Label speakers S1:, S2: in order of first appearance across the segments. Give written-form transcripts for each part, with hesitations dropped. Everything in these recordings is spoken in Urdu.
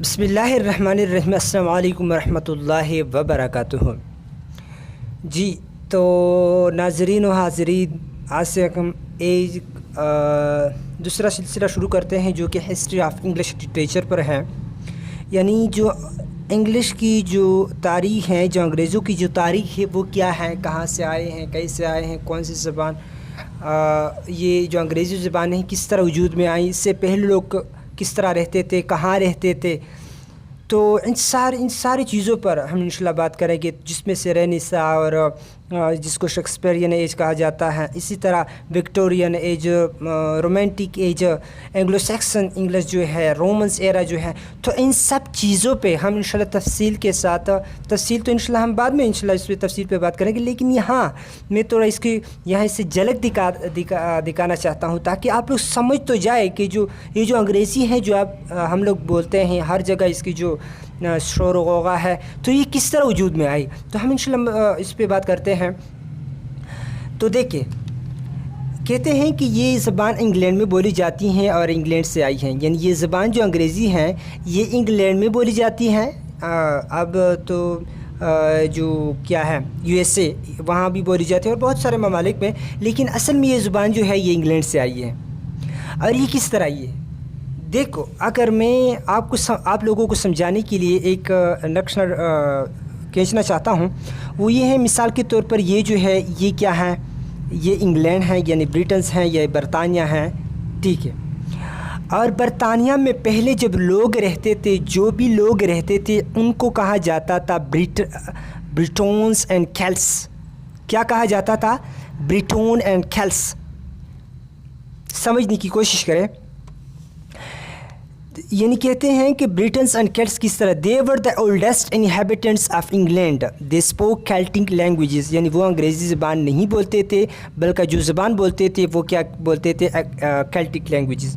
S1: بسم اللہ الرحمن الرحیم، السلام علیکم ورحمۃ اللہ وبرکاتہ۔ جی تو ناظرین و حاضرین، آج سے ہم دوسرا سلسلہ شروع کرتے ہیں جو کہ ہسٹری آف انگلش لٹریچر پر ہے، یعنی جو انگلش کی جو تاریخ ہے، جو انگریزوں کی جو تاریخ ہے وہ کیا ہے، کہاں سے آئے ہیں، کیسے آئے ہیں، کون سی زبان، یہ جو انگریزی زبانیں ہیں کس طرح وجود میں آئیں، اس سے پہلے لوگ کس طرح رہتے تھے، کہاں رہتے تھے۔ تو ان ساری چیزوں پر ہم انشاءاللہ بات کریں گے، جس میں سے رینیسا اور جس کو شیکسپیرین ایج کہا جاتا ہے، اسی طرح Victorian age, romantic age, Anglo Saxon English جو ہے، رومنس ایرا جو ہے، تو ان سب چیزوں پہ ہم انشاءاللہ تفصیل کے ساتھ، تفصیل تو انشاءاللہ ہم بعد میں انشاءاللہ اس پہ تفصیل پہ بات کریں گے، لیکن یہاں میں تھوڑا اس کی یہاں سے جھلک دکھانا چاہتا ہوں تاکہ آپ لوگ سمجھ تو جائے کہ یہ جو انگریزی ہے جو ہم لوگ بولتے ہیں، ہر جگہ اس کی جو شور و غوغا ہے، تو یہ کس طرح وجود میں آئی، تو ہم انشاءاللہ اس پہ بات کرتے ہیں۔ تو دیکھیں، کہتے ہیں کہ یہ زبان انگلینڈ میں بولی جاتی ہیں اور انگلینڈ سے آئی ہیں، یعنی یہ زبان جو انگریزی ہے یہ انگلینڈ میں بولی جاتی ہیں، اب تو جو کیا ہے یو ایس اے وہاں بھی بولی جاتی ہے اور بہت سارے ممالک میں، لیکن اصل میں یہ زبان جو ہے یہ انگلینڈ سے آئی ہے۔ اور یہ کس طرح آئی ہے؟ دیکھو، اگر میں آپ لوگوں کو سمجھانے کے لیے ایک نقشہ کھینچنا چاہتا ہوں، وہ یہ ہے، مثال کے طور پر یہ جو ہے یہ کیا ہے، یہ انگلینڈ ہے، یعنی برٹنز ہیں، یہ برطانیہ ہیں، ٹھیک ہے۔ اور برطانیہ میں پہلے جب لوگ رہتے تھے، جو بھی لوگ رہتے تھے، ان کو کہا جاتا تھا بریٹونز اینڈ کیلٹس۔ کیا کہا جاتا تھا؟ بریٹون اینڈ کیلٹس۔ سمجھنے کی کوشش کریں، یعنی کہتے ہیں کہ بریٹنز اینڈ کیلٹس کس طرح، they were the oldest inhabitants of England, they spoke Celtic languages, یعنی وہ انگریزی زبان نہیں بولتے تھے، بلکہ جو زبان بولتے تھے وہ کیا بولتے تھے، کیلٹک لینگویجز۔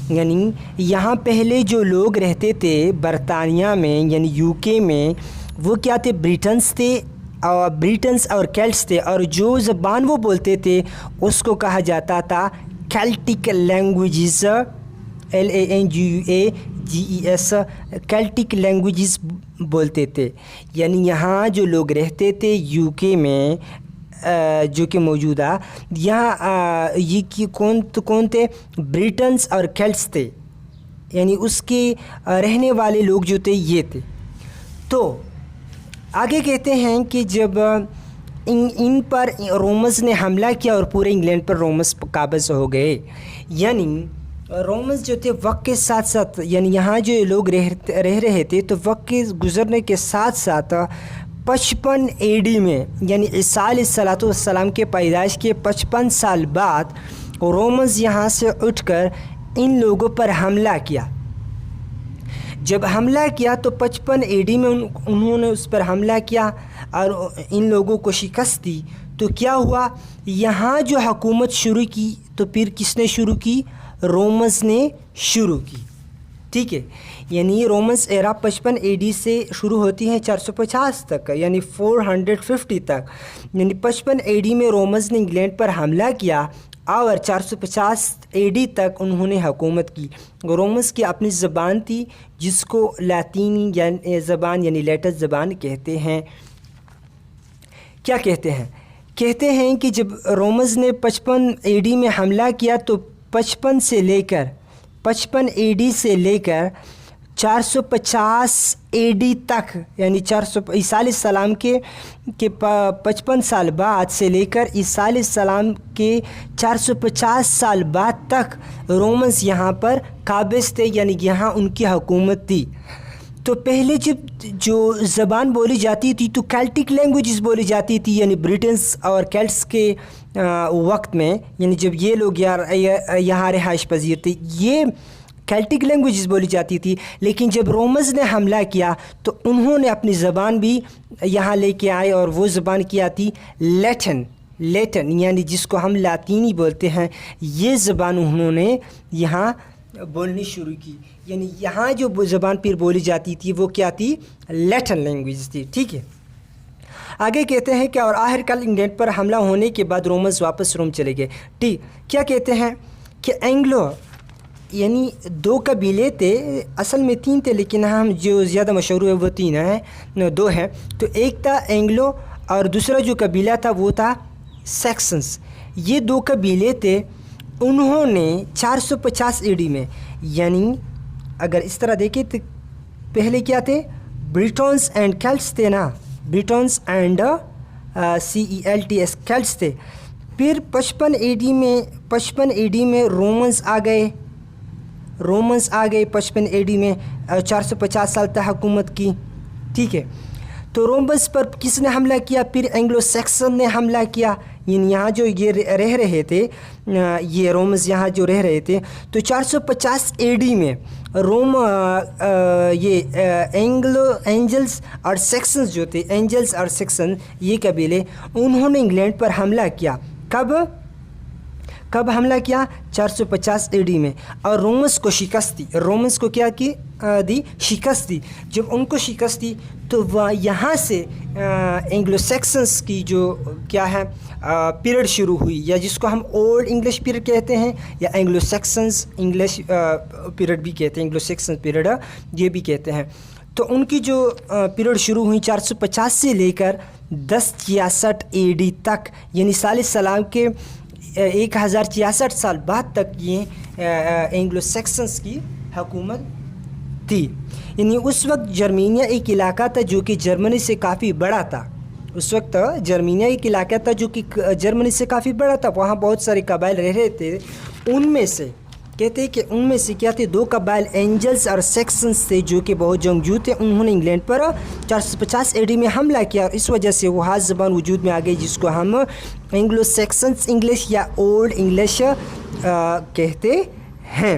S1: یعنی یہاں پہلے جو لوگ رہتے تھے برطانیہ میں، یعنی یو کے میں، وہ کیا تھے، بریٹنز تھے، اور بریٹنز اور کیلٹس تھے، اور جو زبان وہ بولتے تھے اس کو کہا جاتا تھا Celtic languages, LANGUAGES، Celtic languages بولتے تھے۔ یعنی یہاں جو لوگ رہتے تھے یو کے میں، جو کہ موجودہ یہاں یہ کون تھے، بریٹنز اور کیلٹس تھے، یعنی اس کے رہنے والے لوگ جو تھے یہ تھے۔ تو آگے کہتے ہیں کہ جب ان پر رومنز نے حملہ کیا اور پورے انگلینڈ پر رومنز قابض ہو گئے، یعنی رومنز جو تھے وقت کے ساتھ ساتھ، یعنی یہاں جو لوگ رہ رہے تھے، تو وقت کے گزرنے کے ساتھ ساتھ 55 AD میں، یعنی عیسیٰ علیہ الصلوۃ والسلام کے پیدائش کے 55 سال بعد، رومنز یہاں سے اٹھ کر ان لوگوں پر حملہ کیا۔ جب حملہ کیا تو 55 AD میں انہوں نے اس پر حملہ کیا اور ان لوگوں کو شکست دی، تو کیا ہوا، یہاں جو حکومت شروع کی تو پھر کس نے شروع کی، رومنز نے شروع کی، ٹھیک ہے۔ یعنی رومنز ایرا 55 AD سے شروع ہوتی ہے 450 تک، یعنی 450 تک، یعنی 55 AD میں رومنز نے انگلینڈ پر حملہ کیا اور 450 AD تک انہوں نے حکومت کی۔ رومنز کی اپنی زبان تھی جس کو لاطینی زبان، یعنی لیٹس زبان کہتے ہیں۔ کیا کہتے ہیں؟ کہتے ہیں کہ جب رومنز نے 55 AD میں حملہ کیا تو 55 AD سے لے کر 450 AD تک، یعنی عیسیٰ علیہ السلام کے 55 سال بعد سے لے کر عیسیٰ علیہ السلام کے 450 سال بعد تک رومنز یہاں پر قابض تھے، یعنی یہاں ان کی حکومت تھی۔ تو پہلے جو زبان بولی جاتی تھی تو کیلٹک لینگویجز بولی جاتی تھی، یعنی بریٹنز اور کیلٹس کے وقت میں، یعنی جب یہ لوگ یہاں رہائش پذیر تھے، یہ کیلٹک لینگویجز بولی جاتی تھی۔ لیکن جب رومنز نے حملہ کیا تو انہوں نے اپنی زبان بھی یہاں لے کے آئے، اور وہ زبان کیا تھی، لیٹن، یعنی جس کو ہم لاطینی بولتے ہیں، یہ زبان انہوں نے یہاں بولنی شروع کی۔ یعنی یہاں جو زبان پھر بولی جاتی تھی وہ کیا تھی، لیٹن لینگویج تھی، ٹھیک ہے۔ آگے کہتے ہیں کہ اور آخر کل انگلینڈ پر حملہ ہونے کے بعد رومنز واپس روم چلے گئے، ٹھیک۔ کیا کہتے ہیں کہ یعنی 2 قبیلے تھے، اصل میں 3 تھے لیکن ہم جو زیادہ مشہور ہوئے وہ 3 ہیں، 2 ہیں. تو ایک تھا اینگلو اور دوسرا جو قبیلہ تھا وہ تھا سیکسنس. یہ 2 قبیلے تھے. انہوں نے 450 AD میں، یعنی اگر اس طرح دیکھیں تو پہلے کیا تھے؟ بریٹونز اینڈ کیلٹس تھے نا، بریٹونز اینڈ CELTS کیلٹس تھے. پھر 55 AD میں رومنز آ گئے. 55 AD میں 450 سال تک حکومت کی. ٹھیک ہے، تو رومنز پر کس نے حملہ کیا؟ پھر اینگلو سیکسن نے حملہ کیا. یعنی یہاں جو یہ رہ رہے تھے، یہ رومنز یہاں جو رہ رہے تھے، تو 450 AD میں روم یہ اینجلز اور سیکسنز جو تھے، اینجلز اور سیکسن یہ قبیلے، انہوں نے انگلینڈ پر حملہ کیا. کب حملہ کیا؟ 450 AD میں. اور رومنز کو شکست دی. رومنز کو کیا دی؟ شکست دی. جب ان کو شکست دی تو یہاں سے اینگلو سیکسنس کی جو کیا ہے پیریڈ شروع ہوئی، یا جس کو ہم اولڈ انگلش پیریڈ کہتے ہیں، یا اینگلو سیکسنز انگلش پیریڈ بھی کہتے ہیں، اینگلو سیکسن پیریڈ یہ بھی کہتے ہیں. تو ان کی جو پیریڈ شروع ہوئی 450 سے لے کر 1066 AD تک، یعنی سال سلام کے 1066 سال بعد تک یہ اینگلو سیکسنس کی حکومت تھی. یعنی اس وقت جرمینیا ایک علاقہ تھا جو کہ جرمنی سے کافی بڑا تھا. اس وقت جرمینیا ایک علاقہ تھا جو کہ جرمنی سے کافی بڑا تھا. وہاں بہت سارے قبائل رہ رہے تھے. ان میں سے کہتے ہیں کہ ان میں سے کیا تھے؟ 2 قبائل اینجلز اور سیکسنز تھے جو کہ بہت جنگجو تھے. انہوں نے انگلینڈ پر 450 AD میں حملہ کیا، اور اس وجہ سے وہ خاص زبان وجود میں آ گئی جس کو ہم اینگلو سیکسنز انگلش یا اولڈ انگلش کہتے ہیں.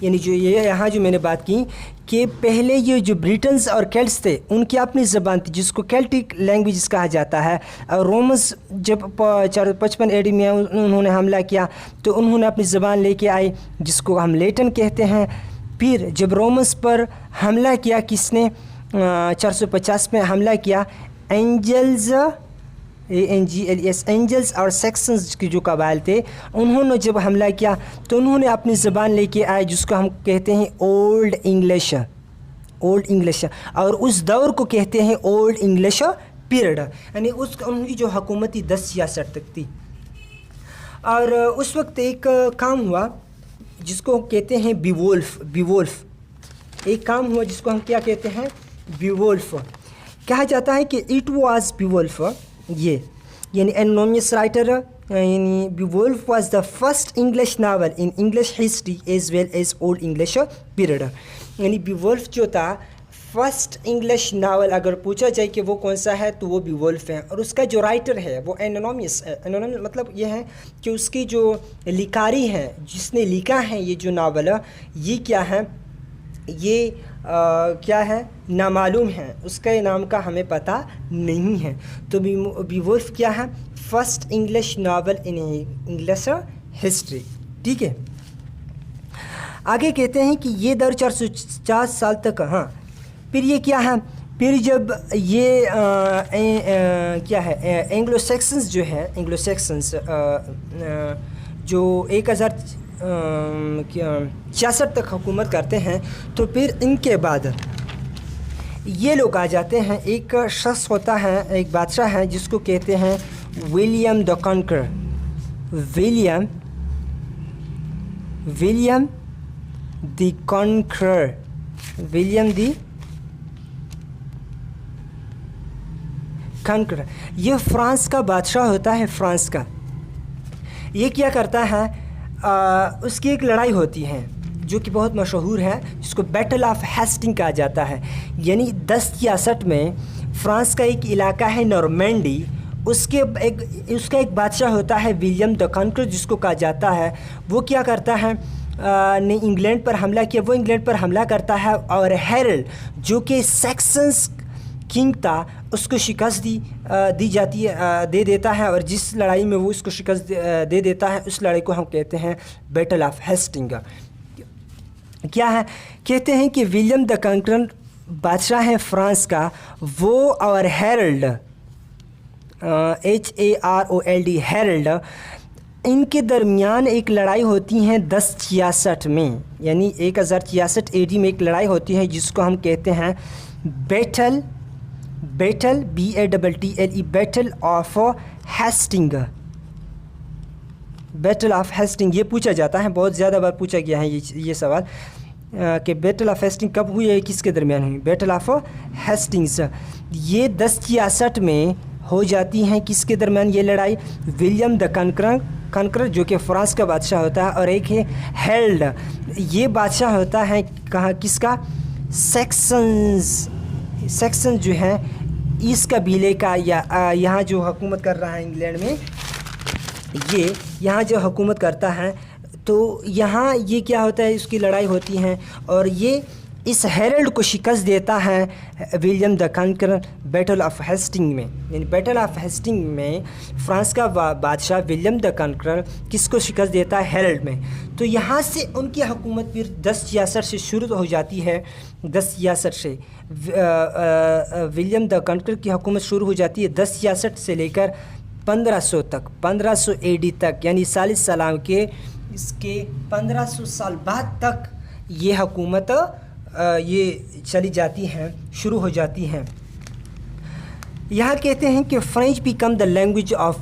S1: یعنی جو یہ یہاں جو میں نے بات کی کہ پہلے یہ جو بریٹنز اور کیلٹس تھے ان کی اپنی زبان تھی جس کو کیلٹک لینگویجز کہا جاتا ہے. اور رومنز جب 455 AD میں انہوں نے حملہ کیا تو انہوں نے اپنی زبان لے کے آئے جس کو ہم لیٹن کہتے ہیں. پھر جب رومنز پر حملہ کیا کس نے؟ 450 میں حملہ کیا اینجلز، ANGLES اینجلز اور سیکسنز کی جو قبائل تھے، انہوں نے جب حملہ کیا تو انہوں نے اپنی زبان لے کے آئے جس کو ہم کہتے ہیں اولڈ انگلش. اور اس دور کو کہتے ہیں اولڈ انگلش پیریڈ. یعنی ان کی جو حکومتی 1066 تک تھی. اور اس وقت ایک کام ہوا جس کو کہتے ہیں بیوولف. ایک کام ہوا جس کو ہم کیا کہتے ہیں؟ بیوولف. کہا جاتا ہے کہ اٹ واز بیوولف، یہ یعنی انونیمس رائٹر، یعنی Beowulf was the first English novel in English history as well as old English period. یعنی بیوولف جو تھا فرسٹ انگلش ناول، اگر پوچھا جائے کہ وہ کون سا ہے تو وہ بیوولف ہے. اور اس کا جو رائٹر ہے وہ انونیمس ہے. انونیمس مطلب یہ ہے کہ اس کی جو لکھاری ہے، جس نے لکھا ہے یہ جو ناول، یہ کیا ہے؟ یہ کیا ہے؟ نامعلوم ہے. اس کے نام کا ہمیں پتہ نہیں ہے. تو بیوولف کیا ہے؟ First English novel in English history. ٹھیک ہے، آگے کہتے ہیں کہ یہ دور 450 سال تک. ہاں، پھر یہ کیا ہے؟ پھر جب یہ کیا ہے اینگلو سیکسنز جو ہے، اینگلو سیکسنز جو 1066 تک حکومت کرتے ہیں، تو پھر ان کے بعد یہ لوگ آ جاتے ہیں. ایک شخص ہوتا ہے، ایک بادشاہ ہے جس کو کہتے ہیں ولیم دی کنکرر. ولیم دی کنکرر. ولیم دی کنکرر. یہ فرانس کا بادشاہ ہوتا ہے، فرانس کا. یہ کیا کرتا ہے؟ اس کی ایک لڑائی ہوتی ہے جو کہ بہت مشہور ہے جس کو بیٹل آف ہیسٹنگ کہا جاتا ہے. یعنی 1066 میں فرانس کا ایک علاقہ ہے نارمینڈی، اس کا ایک بادشاہ ہوتا ہے ولیم دی کنکرر جس کو کہا جاتا ہے. وہ کیا کرتا ہے؟ نے انگلینڈ پر حملہ کیا. وہ انگلینڈ پر حملہ کرتا ہے اور ہیرلڈ جو کہ سیکسنز کنگ تھا اس کو شکست دے دیتا ہے. اور جس لڑائی میں وہ اس کو شکست دے دیتا ہے اس لڑائی کو ہم کہتے ہیں بیٹل آف ہیسٹنگ. کیا ہے؟ کہتے ہیں کہ ولیم دی کنکرر بادشاہ ہے فرانس کا، وہ اور ہیرلڈ HAROLD ہیرلڈ ان کے درمیان ایک لڑائی ہوتی ہیں 1066 میں، یعنی 1066 AD میں ایک لڑائی ہوتی ہے جس کو ہم کہتے ہیں battle BATTLE battle of Hastings. Battle of Hastings یہ پوچھا جاتا ہے، بہت زیادہ بار پوچھا گیا ہے یہ سوال کہ بیٹل آف ہیسٹنگ کب ہوئی ہے، کس کے درمیان ہوئی. بیٹل آف ہیسٹنگز یہ 1066 میں ہو جاتی ہیں. کس کے درمیان یہ لڑائی؟ ولیم دا کنکرر جو کہ فرانس کا بادشاہ ہوتا ہے، اور ایک ہے ہیلڈ، یہ بادشاہ ہوتا ہے کہاں، کس کا؟ سیکسن جو ہے اس قبیلے کا، یا یہاں جو حکومت کر رہا ہے انگلینڈ میں، یہ یہاں جو حکومت کرتا ہے. تو یہاں یہ کیا ہوتا ہے، اس کی لڑائی ہوتی ہے اور یہ اس ہیرلڈ کو شکست دیتا ہے William the conqueror battle of Hastings میں. یعنی بیٹل آف ہیسٹنگ میں فرانس کا بادشاہ ولیم دا کنکرر کس کو شکست دیتا ہے؟ ہیرلڈ میں. تو یہاں سے ان کی حکومت پھر 1066 سے شروع ہو جاتی ہے. 1066 سے ولیم دا کنکرر کی حکومت شروع ہو جاتی ہے 1066 سے لے کر 1500 تک، 1500 AD تک، یعنی ثالث سلام کے اس کے 1500 سال بعد تک یہ حکومت یہ چلی جاتی ہیں، شروع ہو جاتی ہیں. یہاں کہتے ہیں کہ French became the language of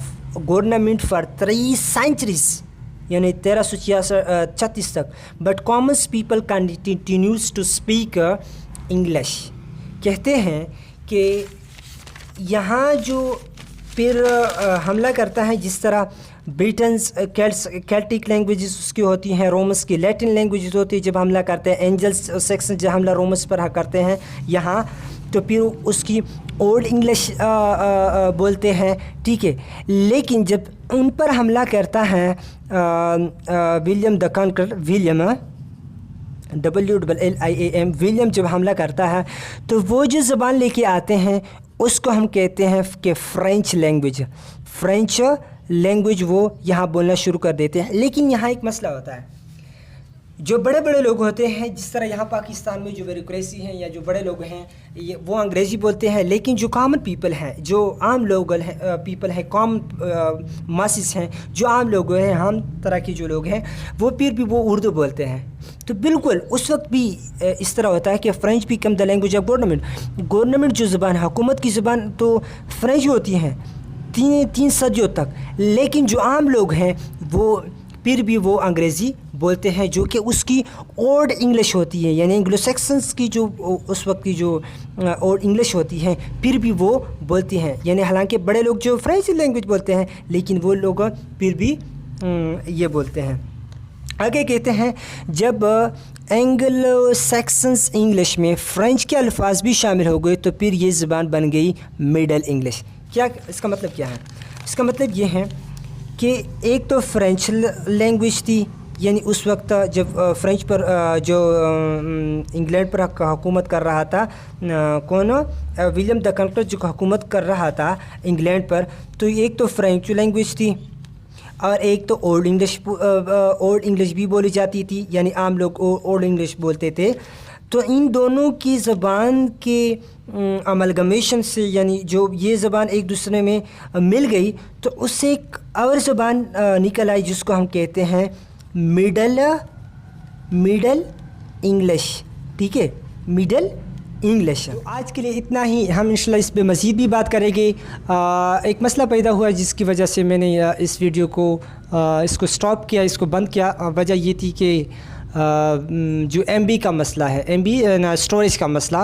S1: government for 3 centuries، یعنی 1336 تک، but commons people continues to speak English. کہتے ہیں کہ یہاں جو پھر حملہ کرتا ہے، جس طرح بریٹنز کیلٹک لینگویجز اس کی ہوتی ہیں، رومس کی لیٹن لینگویجز ہوتی ہے جب حملہ کرتے ہیں، اینجلس سیکسن جب حملہ رومس پر کرتے ہیں یہاں، تو پھر اس کی اولڈ انگلش بولتے ہیں، ٹھیک ہے. لیکن جب ان پر حملہ کرتا ہے William the کنکرر، William WLIAM William جب حملہ کرتا ہے، تو وہ جو زبان لے کے آتے ہیں اس کو ہم کہتے ہیں کہ فرینچ لینگویج وہ یہاں بولنا شروع کر دیتے ہیں. لیکن یہاں ایک مسئلہ ہوتا ہے، جو بڑے بڑے لوگ ہوتے ہیں، جس طرح یہاں پاکستان میں جو بیوروکریسی ہیں یا جو بڑے لوگ ہیں وہ انگریزی بولتے ہیں، لیکن جو کامن پیپل ہیں، جو عام لوگ ہیں، پیپل ہیں، کامن ماسز ہیں، جو عام لوگ ہیں، عام طرح کے جو لوگ ہیں، وہ پھر بھی وہ اردو بولتے ہیں. تو بالکل اس وقت بھی اس طرح ہوتا ہے کہ French became the language of government جو زبان، حکومت کی زبان تو فرینچ ہوتی ہیں 3 صدیوں تک، لیکن جو عام لوگ ہیں وہ پھر بھی وہ انگریزی بولتے ہیں، جو کہ اس کی اولڈ انگلش ہوتی ہے. یعنی اینگلو سیکسنس کی جو اس وقت کی جو اولڈ انگلش ہوتی ہے پھر بھی وہ بولتی ہیں. یعنی حالانکہ بڑے لوگ جو فرینچ لینگویج بولتے ہیں، لیکن وہ لوگ پھر بھی یہ بولتے ہیں. آگے کہتے ہیں جب اینگلو سیکسنس انگلش میں فرینچ کے الفاظ بھی شامل ہو گئے تو پھر یہ زبان بن گئی مڈل انگلش. کیا اس کا مطلب کیا ہے؟ اس کا مطلب یہ ہے کہ ایک تو فرینچ لینگویج تھی، یعنی اس وقت جب فرینچ پر جو انگلینڈ پر حکومت کر رہا تھا، کون؟ ولیم دا کنکرر جو حکومت کر رہا تھا انگلینڈ پر، تو ایک تو فرینچ لینگویج تھی اور ایک تو اولڈ انگلش بھی بولی جاتی تھی، یعنی عام لوگ اولڈ انگلش بولتے تھے. تو ان دونوں کی زبان کے املگمیشن سے، یعنی جو یہ زبان ایک دوسرے میں مل گئی تو اس سے ایک اور زبان نکل آئی جس کو ہم کہتے ہیں مڈل انگلش. ٹھیک ہے، مڈل انگلش. تو آج کے لیے اتنا ہی. ہم انشاءاللہ اس پہ مزید بھی بات کریں گے. ایک مسئلہ پیدا ہوا جس کی وجہ سے میں نے اس ویڈیو کو اس کو سٹاپ کیا، اس کو بند کیا. وجہ یہ تھی کہ جو MB کا مسئلہ ہے، MB اسٹوریج کا مسئلہ.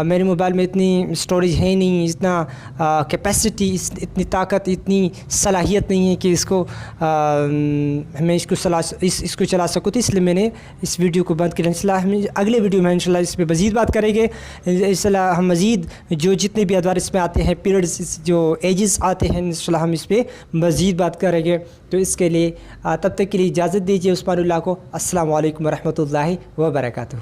S1: میرے موبائل میں اتنی اسٹوریج ہے نہیں، اتنا کیپیسٹی، اتنی طاقت، اتنی صلاحیت نہیں ہے کہ اس کو میں اس کو چلا سکوں. تو اس لیے میں نے اس ویڈیو کو بند کیا. انشاءاللہ ہم اگلے ویڈیو میں انشاءاللہ اس پہ مزید بات کریں گے. انشاءاللہ ہم مزید جو جتنے بھی ادوار اس میں آتے ہیں، پیریڈز جو ایجز آتے ہیں، انشاءاللہ ہم اس پہ مزید بات کریں گے. تو اس کے لیے تب تک کے لیے اجازت دیجیے عثمان اللہ کو. السلام علیکم ورحمۃ اللہ وبرکاتہ.